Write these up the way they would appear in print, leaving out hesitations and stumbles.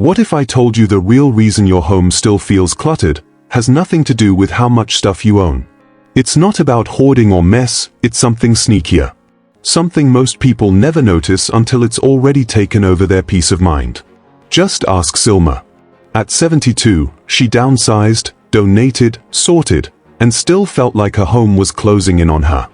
What if I told you the real reason your home still feels cluttered has nothing to do with how much stuff you own? It's not about hoarding or mess, it's something sneakier. Something most people never notice until it's already taken over their peace of mind. Just ask Sylma. At 72, she downsized, donated, sorted, and still felt like her home was closing in on her.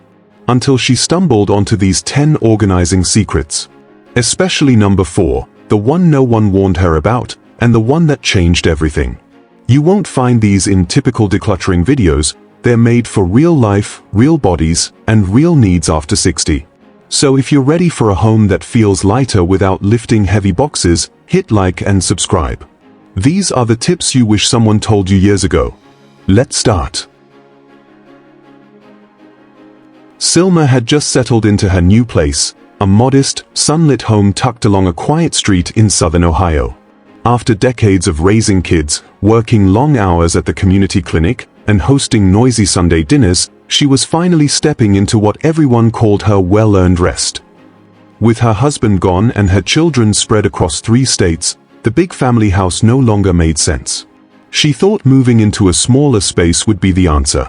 Until she stumbled onto these 10 organizing secrets. Especially number 4, the one no one warned her about, and the one that changed everything. You won't find these in typical decluttering videos. They're made for real life, real bodies, and real needs after 60. So if you're ready for a home that feels lighter without lifting heavy boxes, hit like and subscribe. These are the tips you wish someone told you years ago. Let's start. Sylma had just settled into her new place, a modest, sunlit home tucked along a quiet street in southern Ohio. After decades of raising kids, working long hours at the community clinic, and hosting noisy Sunday dinners, she was finally stepping into what everyone called her well-earned rest. With her husband gone and her children spread across 3 states, the big family house no longer made sense. She thought moving into a smaller space would be the answer.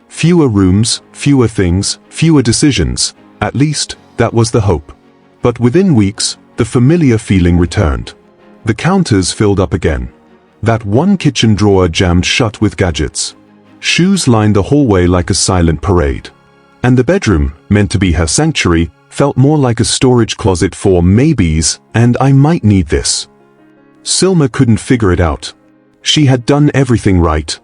Fewer rooms, fewer things, fewer decisions. At least, that was the hope. But within weeks, the familiar feeling returned. The counters filled up again. That one kitchen drawer jammed shut with gadgets. Shoes lined the hallway like a silent parade. And the bedroom, meant to be her sanctuary, felt more like a storage closet for maybes and I might need this. Sylma couldn't figure it out. She had done everything right.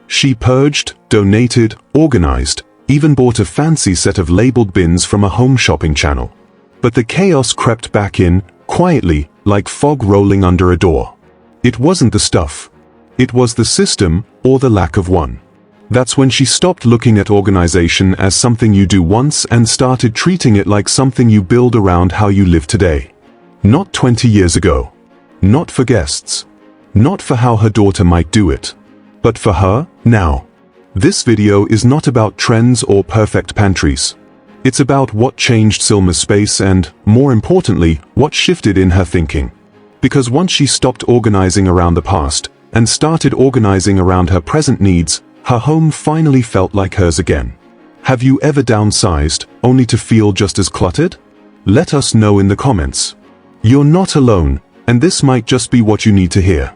She purged, donated, organized, even bought a fancy set of labeled bins from a home shopping channel. But the chaos crept back in, quietly, like fog rolling under a door. It wasn't the stuff. It was the system, or the lack of one. That's when she stopped looking at organization as something you do once and started treating it like something you build around how you live today. Not 20 years ago. Not for guests. Not for how her daughter might do it. But for her, now. This video is not about trends or perfect pantries. It's about what changed Sylma's space and, more importantly, what shifted in her thinking. Because once she stopped organizing around the past, and started organizing around her present needs, her home finally felt like hers again. Have you ever downsized, only to feel just as cluttered? Let us know in the comments. You're not alone, and this might just be what you need to hear.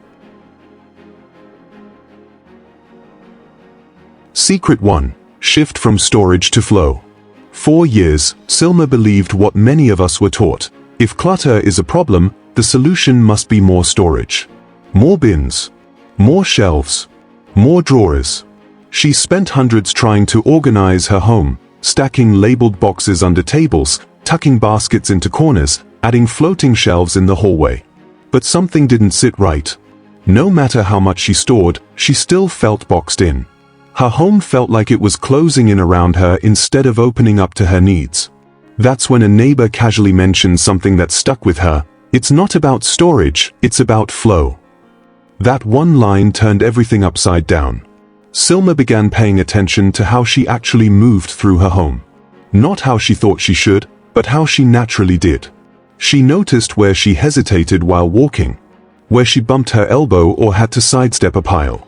Secret 1. Shift from storage to flow. For years, Sylma believed what many of us were taught. If clutter is a problem, the solution must be more storage. More bins. More shelves. More drawers. She spent hundreds trying to organize her home, stacking labeled boxes under tables, tucking baskets into corners, adding floating shelves in the hallway. But something didn't sit right. No matter how much she stored, she still felt boxed in. Her home felt like it was closing in around her instead of opening up to her needs. That's when a neighbor casually mentioned something that stuck with her. It's not about storage, it's about flow. That one line turned everything upside down. Sylma began paying attention to how she actually moved through her home. Not how she thought she should, but how she naturally did. She noticed where she hesitated while walking, where she bumped her elbow or had to sidestep a pile.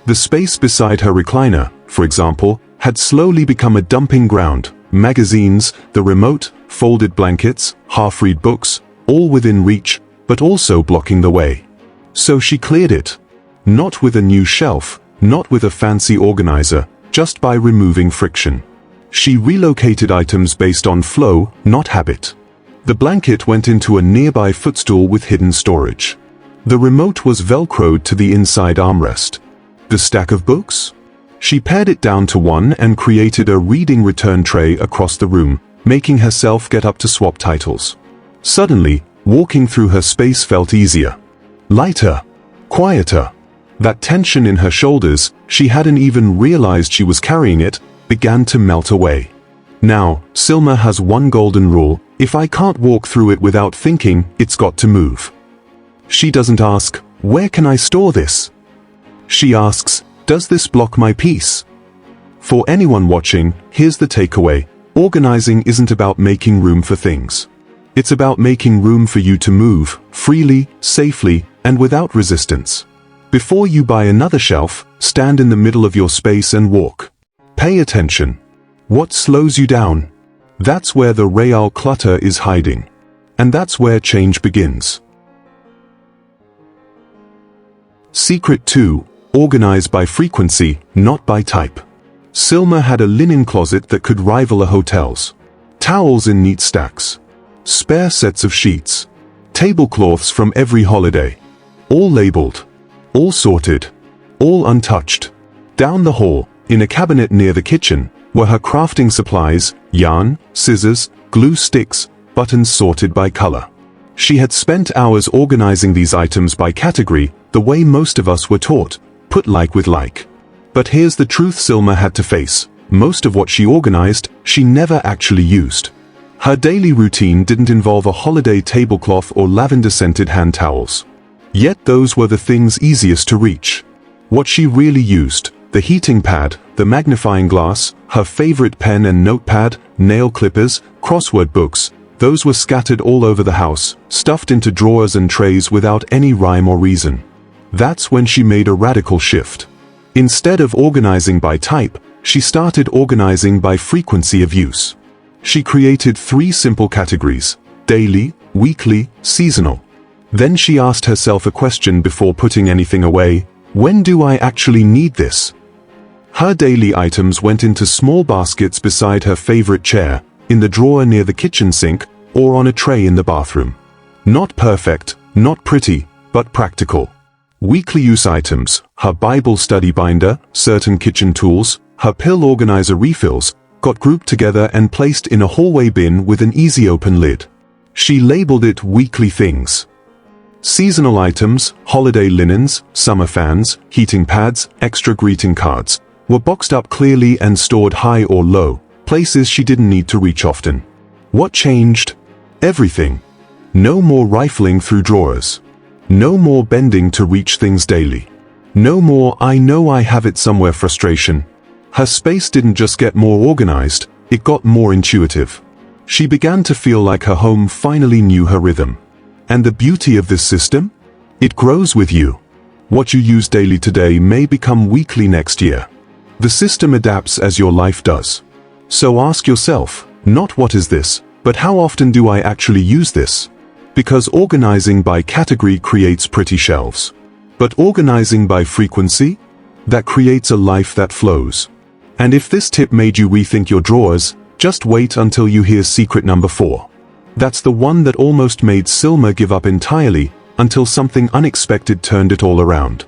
The space beside her recliner, for example, had slowly become a dumping ground. Magazines, the remote, folded blankets, half-read books, all within reach, but also blocking the way. So she cleared it. Not with a new shelf, not with a fancy organizer, just by removing friction. She relocated items based on flow, not habit. The blanket went into a nearby footstool with hidden storage. The remote was velcroed to the inside armrest. The stack of books? She pared it down to one and created a reading return tray across the room, making herself get up to swap titles. Suddenly, walking through her space felt easier. Lighter. Quieter. That tension in her shoulders, she hadn't even realized she was carrying it, began to melt away. Now, Sylma has one golden rule: if I can't walk through it without thinking, it's got to move. She doesn't ask, where can I store this? She asks, does this block my peace? For anyone watching, here's the takeaway: organizing isn't about making room for things. It's about making room for you to move, freely, safely, and without resistance. Before you buy another shelf, stand in the middle of your space and walk. Pay attention. What slows you down? That's where the real clutter is hiding. And that's where change begins. Secret 2. Organize by frequency, not by type. Sylma had a linen closet that could rival a hotel's. Towels in neat stacks. Spare sets of sheets. Tablecloths from every holiday. All labeled. All sorted. All untouched. Down the hall, in a cabinet near the kitchen, were her crafting supplies, yarn, scissors, glue sticks, buttons sorted by color. She had spent hours organizing these items by category, the way most of us were taught, put like with like. But here's the truth Sylma had to face. Most of what she organized, she never actually used. Her daily routine didn't involve a holiday tablecloth or lavender-scented hand towels. Yet those were the things easiest to reach. What she really used: the heating pad, the magnifying glass, her favorite pen and notepad, nail clippers, crossword books, those were scattered all over the house, stuffed into drawers and trays without any rhyme or reason. That's when she made a radical shift. Instead of organizing by type, she started organizing by frequency of use. She created 3 simple categories: daily, weekly, seasonal. Then she asked herself a question before putting anything away: when do I actually need this? Her daily items went into small baskets beside her favorite chair, in the drawer near the kitchen sink, or on a tray in the bathroom. Not perfect, not pretty, but practical. Weekly use items: her Bible study binder, certain kitchen tools, her pill organizer refills, got grouped together and placed in a hallway bin with an easy open lid. She labeled it weekly things. Seasonal items, holiday linens, summer fans, heating pads, extra greeting cards, were boxed up clearly and stored high or low, places she didn't need to reach often. What changed? Everything. No more rifling through drawers. No more bending to reach things daily. No more "I know I have it somewhere" frustration. Her space didn't just get more organized, it got more intuitive. She began to feel like her home finally knew her rhythm. And the beauty of this system? It grows with you. What you use daily today may become weekly next year. The system adapts as your life does. So ask yourself, not "what is this?" but "how often do I actually use this?" Because organizing by category creates pretty shelves. But organizing by frequency? That creates a life that flows. And if this tip made you rethink your drawers, just wait until you hear secret number 4. That's the one that almost made Sylma give up entirely, until something unexpected turned it all around.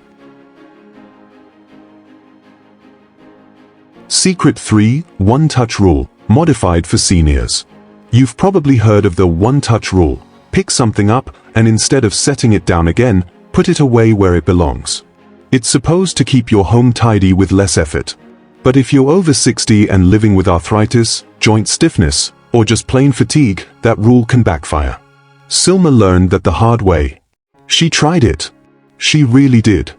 Secret 3, One-Touch Rule, modified for seniors. You've probably heard of the one-touch rule. Pick something up, and instead of setting it down again, put it away where it belongs. It's supposed to keep your home tidy with less effort. But if you're over 60 and living with arthritis, joint stiffness, or just plain fatigue, that rule can backfire. Sylma learned that the hard way. She tried it. She really did.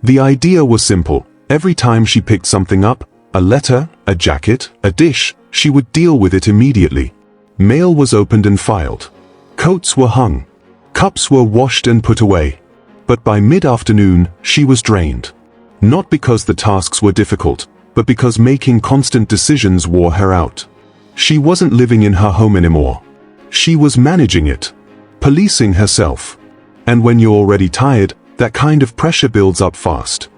The idea was simple. Every time she picked something up, a letter, a jacket, a dish, she would deal with it immediately. Mail was opened and filed. Coats were hung. Cups were washed and put away. But by mid-afternoon, she was drained. Not because the tasks were difficult, but because making constant decisions wore her out. She wasn't living in her home anymore. She was managing it. Policing herself. And when you're already tired, that kind of pressure builds up fast.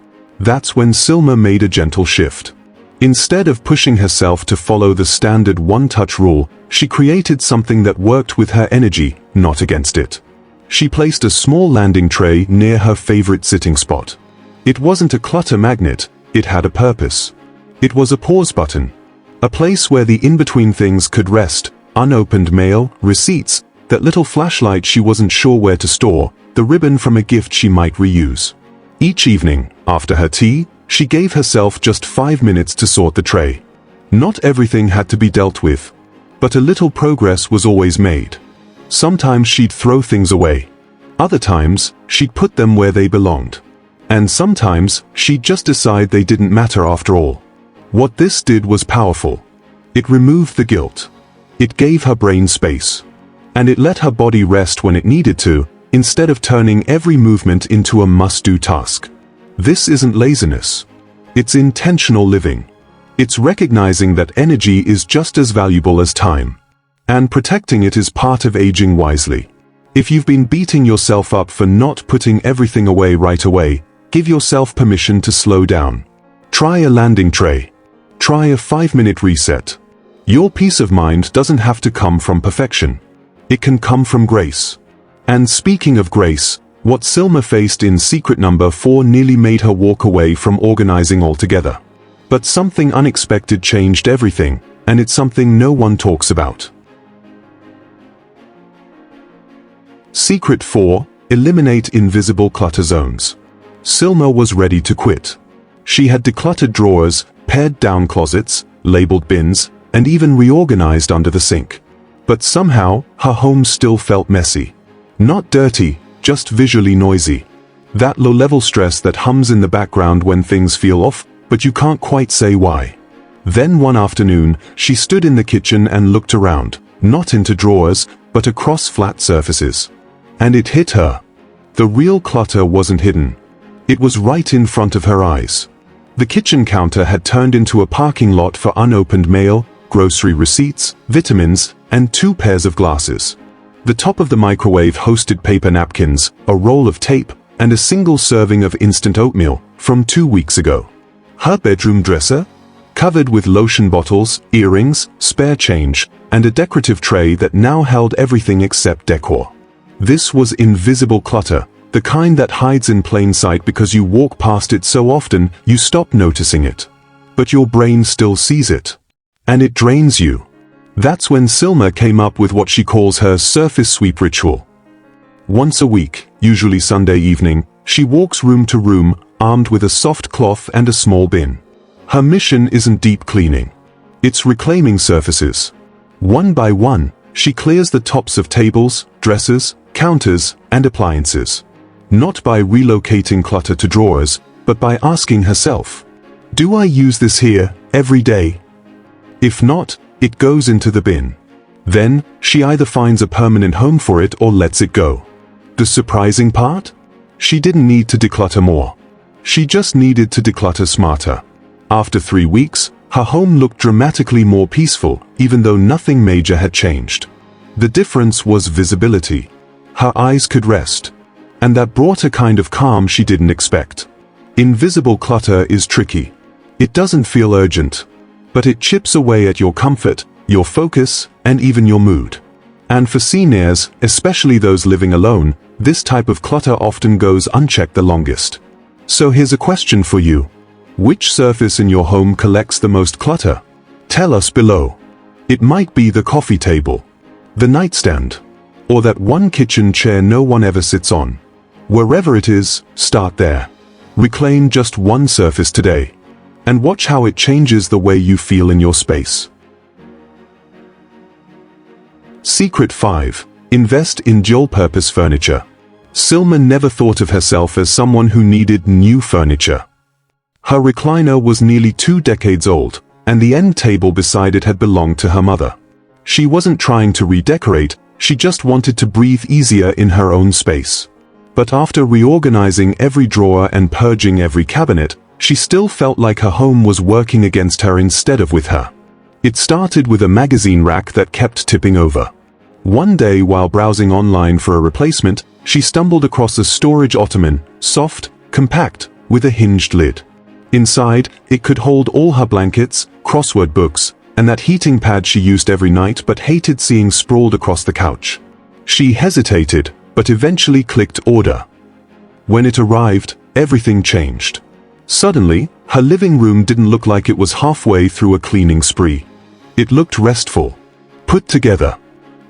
That's when Sylma made a gentle shift. Instead of pushing herself to follow the standard one-touch rule, she created something that worked with her energy, not against it. She placed a small landing tray near her favorite sitting spot. It wasn't a clutter magnet, it had a purpose. It was a pause button. A place where the in-between things could rest: unopened mail, receipts, that little flashlight she wasn't sure where to store, the ribbon from a gift she might reuse. Each evening, after her tea, she gave herself just 5 minutes to sort the tray. Not everything had to be dealt with, but a little progress was always made. Sometimes she'd throw things away. Other times, she'd put them where they belonged. And sometimes, she'd just decide they didn't matter after all. What this did was powerful. It removed the guilt. It gave her brain space. And it let her body rest when it needed to, instead of turning every movement into a must-do task. This isn't laziness. It's intentional living. It's recognizing that energy is just as valuable as time. And protecting it is part of aging wisely. If you've been beating yourself up for not putting everything away right away, give yourself permission to slow down. Try a landing tray. Try a 5-minute reset. Your peace of mind doesn't have to come from perfection. It can come from grace. And speaking of grace, what Sylma faced in secret number 4 nearly made her walk away from organizing altogether. But something unexpected changed everything, and it's something no one talks about. Secret 4. Eliminate invisible clutter zones. Sylma was ready to quit. She had decluttered drawers, pared down closets, labeled bins, and even reorganized under the sink. But somehow, her home still felt messy. Not dirty, just visually noisy. That low-level stress that hums in the background when things feel off, but you can't quite say why. Then one afternoon, she stood in the kitchen and looked around, not into drawers, but across flat surfaces. And it hit her. The real clutter wasn't hidden. It was right in front of her eyes. The kitchen counter had turned into a parking lot for unopened mail, grocery receipts, vitamins, and 2 pairs of glasses. The top of the microwave hosted paper napkins, a roll of tape, and a single serving of instant oatmeal from 2 weeks ago. Her bedroom dresser? Covered with lotion bottles, earrings, spare change, and a decorative tray that now held everything except decor. This was invisible clutter, the kind that hides in plain sight because you walk past it so often you stop noticing it. But your brain still sees it. And it drains you. That's when Sylma came up with what she calls her surface sweep ritual. Once a week, usually Sunday evening, she walks room to room, armed with a soft cloth and a small bin. Her mission isn't deep cleaning. It's reclaiming surfaces. One by one, she clears the tops of tables, dressers, counters, and appliances. Not by relocating clutter to drawers, but by asking herself, do I use this here, every day? If not, it goes into the bin. Then, she either finds a permanent home for it or lets it go. The surprising part? She didn't need to declutter more. She just needed to declutter smarter. After 3 weeks, her home looked dramatically more peaceful, even though nothing major had changed. The difference was visibility. Her eyes could rest. And that brought a kind of calm she didn't expect. Invisible clutter is tricky. It doesn't feel urgent. But it chips away at your comfort, your focus, and even your mood. And for seniors, especially those living alone, this type of clutter often goes unchecked the longest. So here's a question for you. Which surface in your home collects the most clutter? Tell us below. It might be the coffee table, the nightstand, or that one kitchen chair no one ever sits on. Wherever it is, start there. Reclaim just one surface today. And watch how it changes the way you feel in your space. Secret 5. Invest in DualPurpose furniture. Sylma never thought of herself as someone who needed new furniture. Her recliner was nearly 2 decades old, and the end table beside it had belonged to her mother. She wasn't trying to redecorate, she just wanted to breathe easier in her own space. But after reorganizing every drawer and purging every cabinet, she still felt like her home was working against her instead of with her. It started with a magazine rack that kept tipping over. One day while browsing online for a replacement, she stumbled across a storage ottoman, soft, compact, with a hinged lid. Inside, it could hold all her blankets, crossword books, and that heating pad she used every night but hated seeing sprawled across the couch. She hesitated, but eventually clicked order. When it arrived, everything changed. Suddenly, her living room didn't look like it was halfway through a cleaning spree. It looked restful, put together,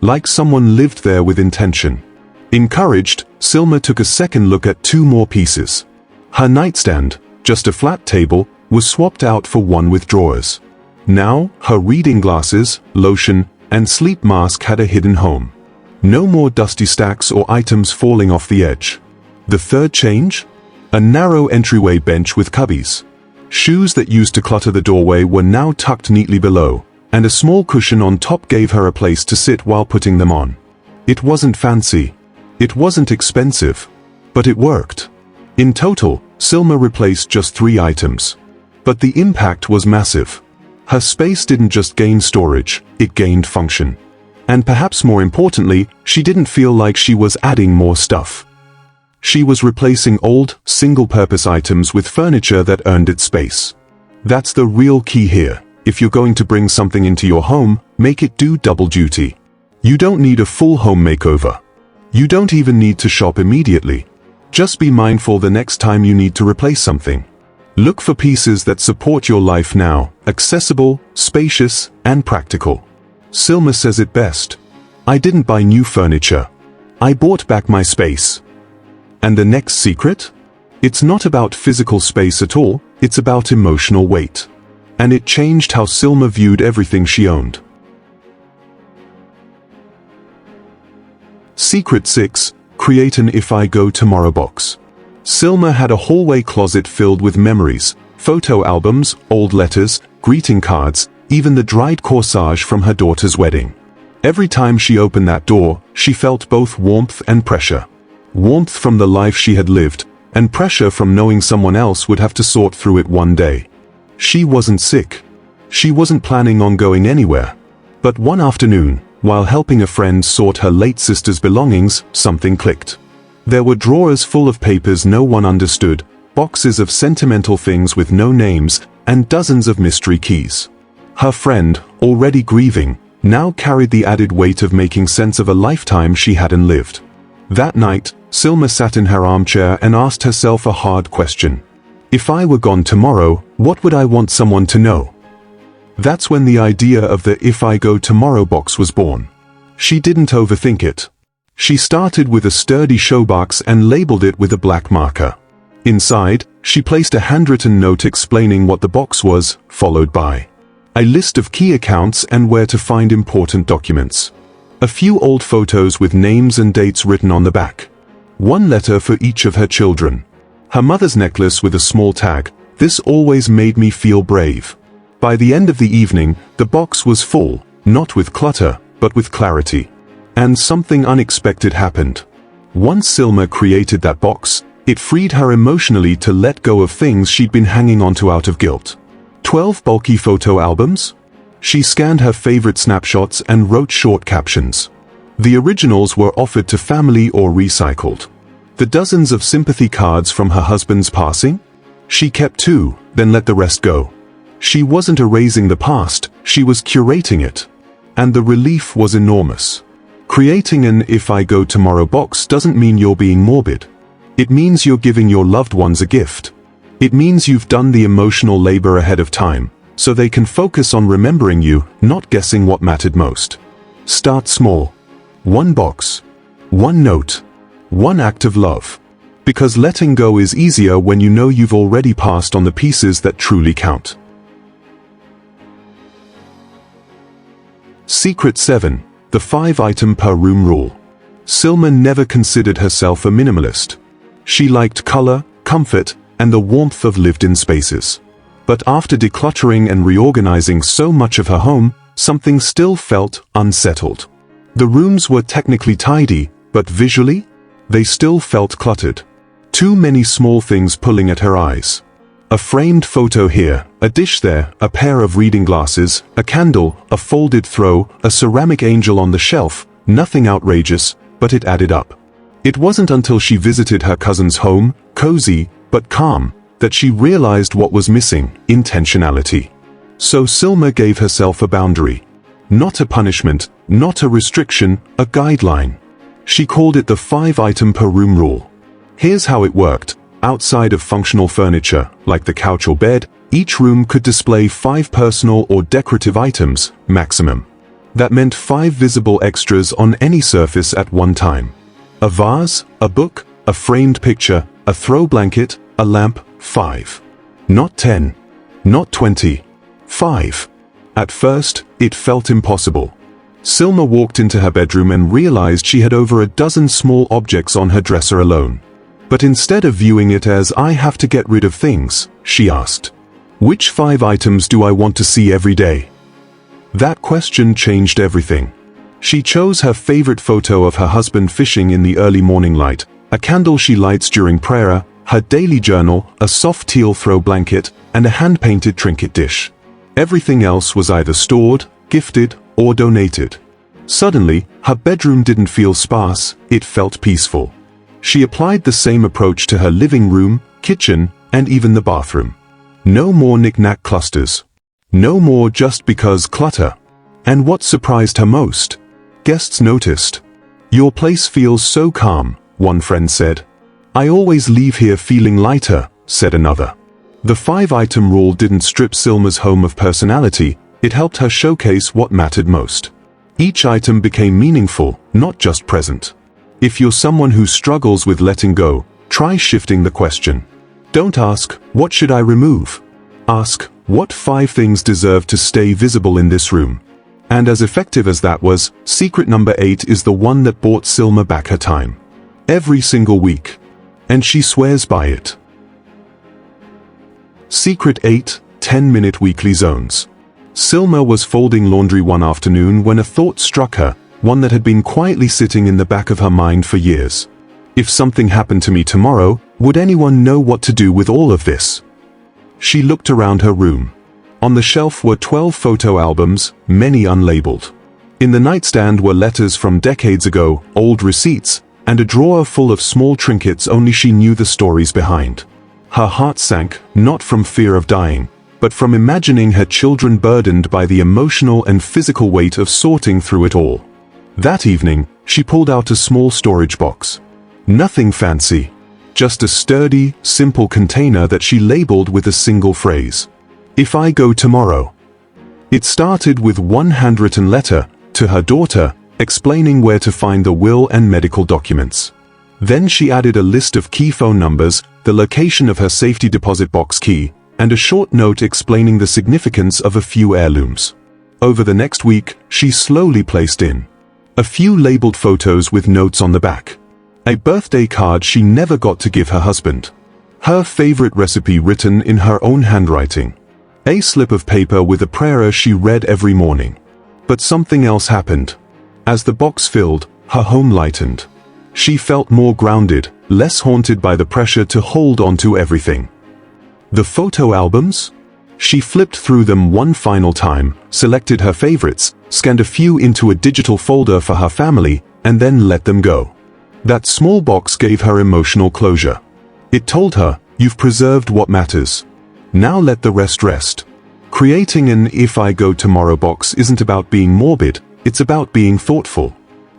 like someone lived there with intention. Encouraged, Sylma took a second look at 2 more pieces. Her nightstand, just a flat table, was swapped out for one with drawers. Now, her reading glasses, lotion, and sleep mask had a hidden home. No more dusty stacks or items falling off the edge. The third change? A narrow entryway bench with cubbies. Shoes that used to clutter the doorway were now tucked neatly below, and a small cushion on top gave her a place to sit while putting them on. It wasn't fancy. It wasn't expensive, but it worked. In total, Sylma replaced just 3 items. But the impact was massive. Her space didn't just gain storage, it gained function. And perhaps more importantly, she didn't feel like she was adding more stuff. She was replacing old, single-purpose items with furniture that earned its space. That's the real key here. If you're going to bring something into your home, make it do double duty. You don't need a full home makeover. You don't even need to shop immediately. Just be mindful the next time you need to replace something. Look for pieces that support your life now, accessible, spacious, and practical. Sylma says it best. I didn't buy new furniture. I bought back my space. And the next secret? It's not about physical space at all, it's about emotional weight. And it changed how Sylma viewed everything she owned. Secret 6. Create an If I Go Tomorrow box. Sylma had a hallway closet filled with memories, photo albums, old letters, greeting cards, even the dried corsage from her daughter's wedding. Every time she opened that door, she felt both warmth and pressure. Warmth from the life she had lived, and pressure from knowing someone else would have to sort through it one day. She wasn't sick. She wasn't planning on going anywhere. But one afternoon, while helping a friend sort her late sister's belongings, something clicked. There were drawers full of papers no one understood, boxes of sentimental things with no names, and dozens of mystery keys. Her friend, already grieving, now carried the added weight of making sense of a lifetime she hadn't lived. That night, Sylma sat in her armchair and asked herself a hard question. If I were gone tomorrow, what would I want someone to know? That's when the idea of the If I Go Tomorrow box was born. She didn't overthink it. She started with a sturdy showbox and labeled it with a black marker. Inside, she placed a handwritten note explaining what the box was, followed by a list of key accounts and where to find important documents. A few old photos with names and dates written on the back. One letter for each of her children. Her mother's necklace with a small tag, "This always made me feel brave." By the end of the evening, the box was full, not with clutter, but with clarity. And something unexpected happened. Once Sylma created that box, it freed her emotionally to let go of things she'd been hanging onto out of guilt. 12 bulky photo albums? She scanned her favorite snapshots and wrote short captions. The originals were offered to family or recycled. The dozens of sympathy cards from her husband's passing? She kept 2, then let the rest go. She wasn't erasing the past, she was curating it. And the relief was enormous. Creating an If I Go Tomorrow box doesn't mean you're being morbid. It means you're giving your loved ones a gift. It means you've done the emotional labor ahead of time, so they can focus on remembering you, not guessing what mattered most. Start small. 1 box. 1 note. 1 act of love. Because letting go is easier when you know you've already passed on the pieces that truly count. Secret 7. The 5-item per room rule. Sylma never considered herself a minimalist. She liked color, comfort, and the warmth of lived-in spaces. But after decluttering and reorganizing so much of her home, something still felt unsettled. The rooms were technically tidy, but visually, they still felt cluttered. Too many small things pulling at her eyes. A framed photo here, a dish there, a pair of reading glasses, a candle, a folded throw, a ceramic angel on the shelf, nothing outrageous, but it added up. It wasn't until she visited her cousin's home, cozy, but calm, that she realized what was missing: intentionality. So Sylma gave herself a boundary. Not a punishment, not a restriction, a guideline. She called it the 5-item per room rule. Here's how it worked. Outside of functional furniture, like the couch or bed, each room could display 5 personal or decorative items, maximum. That meant 5 visible extras on any surface at one time. A vase, a book, a framed picture, a throw blanket, a lamp. 5. Not 10. Not 20. 5. At first, it felt impossible. Sylma walked into her bedroom and realized she had over a dozen small objects on her dresser alone. But instead of viewing it as "I have to get rid of things," she asked, "Which 5 items do I want to see every day?" That question changed everything. She chose her favorite photo of her husband fishing in the early morning light, a candle she lights during prayer, her daily journal, a soft teal throw blanket, and a hand-painted trinket dish. Everything else was either stored, gifted, or donated. Suddenly, her bedroom didn't feel sparse, it felt peaceful. She applied the same approach to her living room, kitchen, and even the bathroom. No more knick-knack clusters. No more just because clutter. And what surprised her most? Guests noticed. "Your place feels so calm," one friend said. "I always leave here feeling lighter," said another. The 5-item rule didn't strip Sylma's home of personality, it helped her showcase what mattered most. Each item became meaningful, not just present. If you're someone who struggles with letting go, try shifting the question. Don't ask, "What should I remove?" Ask, "What 5 things deserve to stay visible in this room?" And as effective as that was, secret number 8 is the one that bought Sylma back her time. Every single week. And she swears by it. Secret 8, 10-minute weekly zones. Sylma was folding laundry one afternoon when a thought struck her, one that had been quietly sitting in the back of her mind for years. If something happened to me tomorrow, would anyone know what to do with all of this? She looked around her room. On the shelf were 12 photo albums, many unlabeled. In the nightstand were letters from decades ago, old receipts, and a drawer full of small trinkets only she knew the stories behind. Her heart sank, not from fear of dying, but from imagining her children burdened by the emotional and physical weight of sorting through it all. That evening, she pulled out a small storage box. Nothing fancy. Just a sturdy, simple container that she labeled with a single phrase. "If I go tomorrow." It started with one handwritten letter to her daughter, explaining where to find the will and medical documents. Then she added a list of key phone numbers, the location of her safety deposit box key, and a short note explaining the significance of a few heirlooms. Over the next week, she slowly placed in a few labeled photos with notes on the back. A birthday card she never got to give her husband. Her favorite recipe written in her own handwriting. A slip of paper with a prayer she read every morning. But something else happened. As the box filled, her home lightened. She felt more grounded, less haunted by the pressure to hold on to everything. The photo albums? She flipped through them one final time, selected her favorites, scanned a few into a digital folder for her family, and then let them go. That small box gave her emotional closure. It told her, "You've preserved what matters. Now let the rest rest." Creating an "If I Go Tomorrow" box isn't about being morbid, it's about being thoughtful.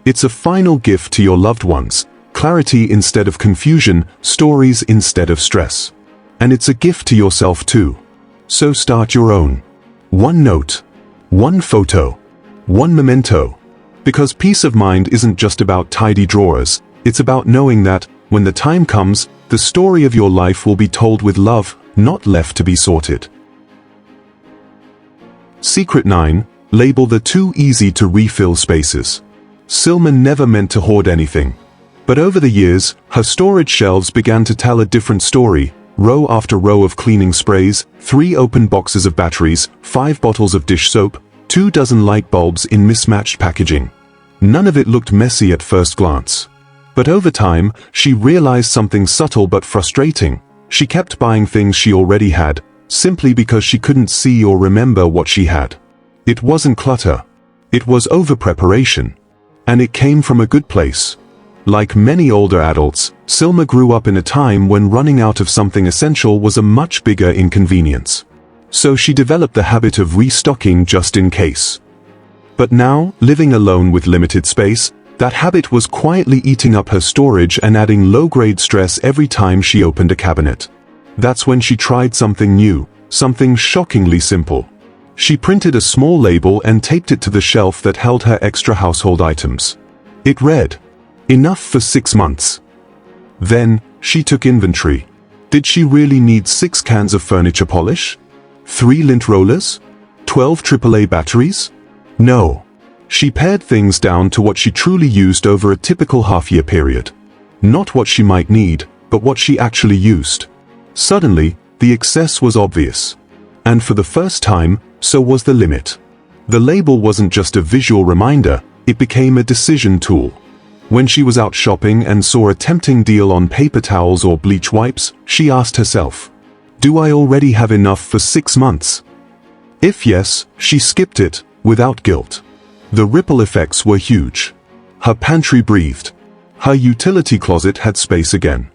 It's a final gift to your loved ones, clarity instead of confusion, stories instead of stress. And it's a gift to yourself too. So start your own. One note. One photo. One memento. Because peace of mind isn't just about tidy drawers, it's about knowing that, when the time comes, the story of your life will be told with love, not left to be sorted. Secret 9. Label the too easy to refill spaces. Sylma never meant to hoard anything. But over the years, her storage shelves began to tell a different story. Row after row of cleaning sprays, 3 open boxes of batteries, 5 bottles of dish soap, 2 dozen light bulbs in mismatched packaging. None of it looked messy at first glance. But over time, she realized something subtle but frustrating. She kept buying things she already had, simply because she couldn't see or remember what she had. It wasn't clutter. It was over-preparation. And it came from a good place. Like many older adults, Sylma grew up in a time when running out of something essential was a much bigger inconvenience. So she developed the habit of restocking just in case. But now, living alone with limited space, that habit was quietly eating up her storage and adding low-grade stress every time she opened a cabinet. That's when she tried something new, something shockingly simple. She printed a small label and taped it to the shelf that held her extra household items. It read, "Enough for 6 months." Then, she took inventory. Did she really need 6 cans of furniture polish? 3 lint rollers? 12 AAA batteries? No. She pared things down to what she truly used over a typical half-year period. Not what she might need, but what she actually used. Suddenly, the excess was obvious. And for the first time, so was the limit. The label wasn't just a visual reminder, It became a decision tool. When she was out shopping and saw a tempting deal on paper towels or bleach wipes, she asked herself, "Do I already have enough for 6 months?" If yes, she skipped it, without guilt. The ripple effects were huge. Her pantry breathed. Her utility closet had space again.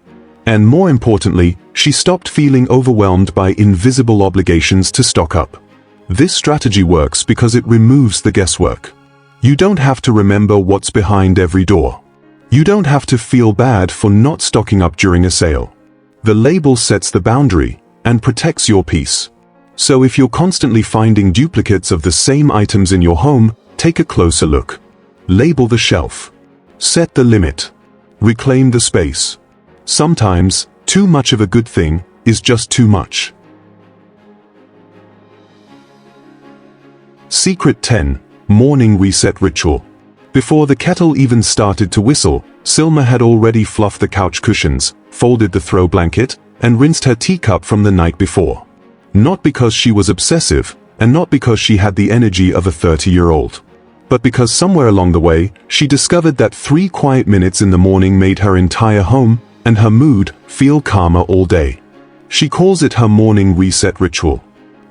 And more importantly, she stopped feeling overwhelmed by invisible obligations to stock up. This strategy works because it removes the guesswork. You don't have to remember what's behind every door. You don't have to feel bad for not stocking up during a sale. The label sets the boundary and protects your peace. So if you're constantly finding duplicates of the same items in your home, take a closer look. Label the shelf. Set the limit. Reclaim the space. Sometimes, too much of a good thing is just too much. Secret 10. Morning Reset Ritual. Before the kettle even started to whistle, Sylma had already fluffed the couch cushions, folded the throw blanket, and rinsed her teacup from the night before. Not because she was obsessive, and not because she had the energy of a 30-year-old. But because somewhere along the way, she discovered that 3 quiet minutes in the morning made her entire home, and her mood, feel calmer all day. She calls it her morning reset ritual.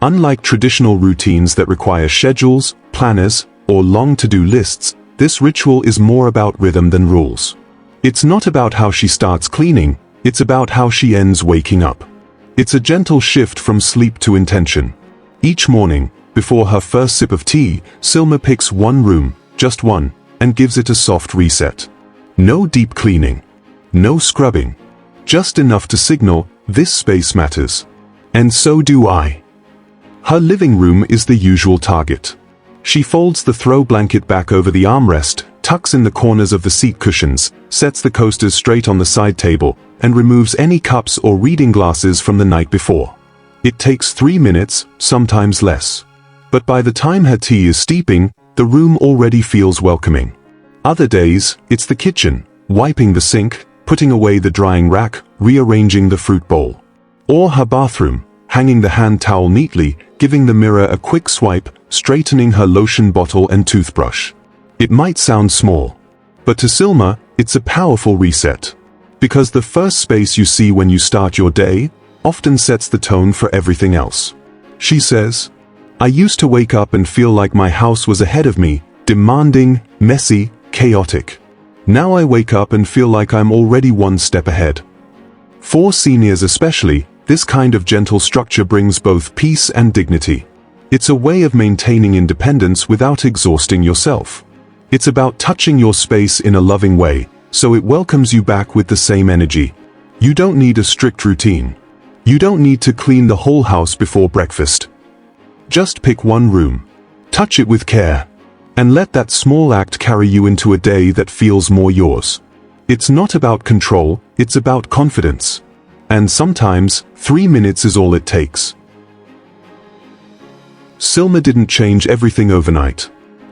Unlike traditional routines that require schedules, planners, or long to-do lists, this ritual is more about rhythm than rules. It's not about how she starts cleaning, it's about how she ends waking up. It's a gentle shift from sleep to intention. Each morning, before her first sip of tea, Sylma picks one room, just one, and gives it a soft reset. No deep cleaning. No scrubbing. Just enough to signal, this space matters. And so do I. Her living room is the usual target. She folds the throw blanket back over the armrest, tucks in the corners of the seat cushions, sets the coasters straight on the side table, and removes any cups or reading glasses from the night before. It takes 3 minutes, sometimes less. But by the time her tea is steeping, the room already feels welcoming. Other days, it's the kitchen, wiping the sink, putting away the drying rack, rearranging the fruit bowl. Or her bathroom, hanging the hand towel neatly, giving the mirror a quick swipe, straightening her lotion bottle and toothbrush. It might sound small, but to Sylma, it's a powerful reset. Because the first space you see when you start your day often sets the tone for everything else. She says, "I used to wake up and feel like my house was ahead of me, demanding, messy, chaotic. Now I wake up and feel like I'm already one step ahead." For seniors especially, this kind of gentle structure brings both peace and dignity. It's a way of maintaining independence without exhausting yourself. It's about touching your space in a loving way, so it welcomes you back with the same energy. You don't need a strict routine. You don't need to clean the whole house before breakfast. Just pick one room. Touch it with care. And let that small act carry you into a day that feels more yours. It's not about control, it's about confidence. And sometimes, 3 minutes is all it takes. Sylma didn't change everything overnight.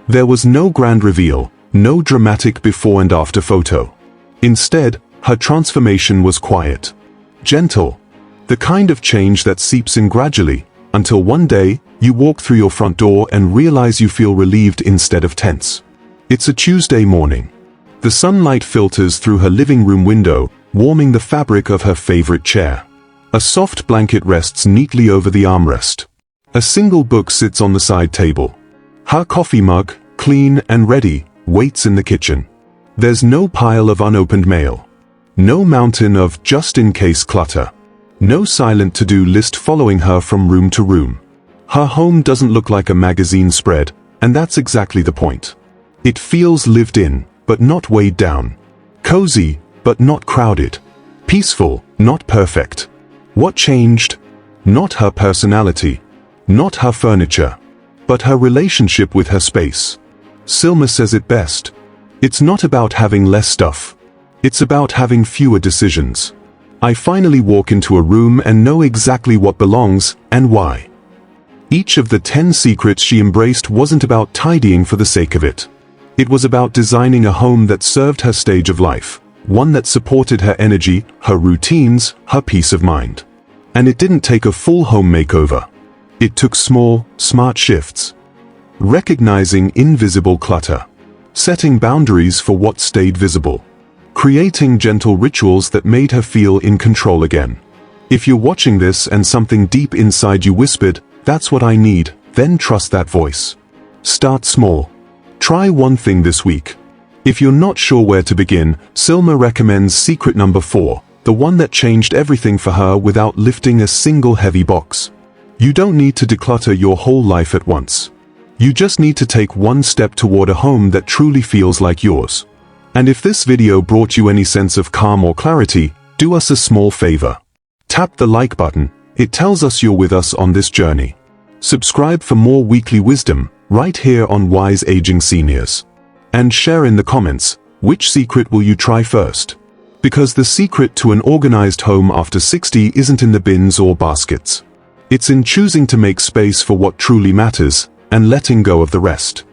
There was no grand reveal, no dramatic before and after photo. Instead, her transformation was quiet, gentle, the kind of change that seeps in gradually, until one day, you walk through your front door and realize you feel relieved instead of tense. It's a Tuesday morning. The sunlight filters through her living room window, warming the fabric of her favorite chair. A soft blanket rests neatly over the armrest. A single book sits on the side table. Her coffee mug, clean and ready, waits in the kitchen. There's no pile of unopened mail. No mountain of just-in-case clutter. No silent to-do list following her from room to room. Her home doesn't look like a magazine spread, and that's exactly the point. It feels lived in, but not weighed down. Cozy, but not crowded. Peaceful, not perfect. What changed? Not her personality. Not her furniture. But her relationship with her space. Sylma says it best. It's not about having less stuff. It's about having fewer decisions. I finally walk into a room and know exactly what belongs, and why. Each of the 10 secrets she embraced wasn't about tidying for the sake of it. It was about designing a home that served her stage of life, one that supported her energy, her routines, her peace of mind. And it didn't take a full home makeover. It took small, smart shifts. Recognizing invisible clutter. setting boundaries for what stayed visible, creating gentle rituals that made her feel in control again. If you're watching this and something deep inside you whispered, "That's what I need," then trust that voice. Start small. Try one thing this week. If you're not sure where to begin, Sylma recommends secret number 4, the one that changed everything for her without lifting a single heavy box. You don't need to declutter your whole life at once. You just need to take one step toward a home that truly feels like yours. And if this video brought you any sense of calm or clarity, do us a small favor. Tap the like button. It tells us you're with us on this journey. Subscribe for more weekly wisdom, right here on Wise Aging Seniors. And share in the comments, which secret will you try first? Because the secret to an organized home after 60 isn't in the bins or baskets. It's in choosing to make space for what truly matters, and letting go of the rest.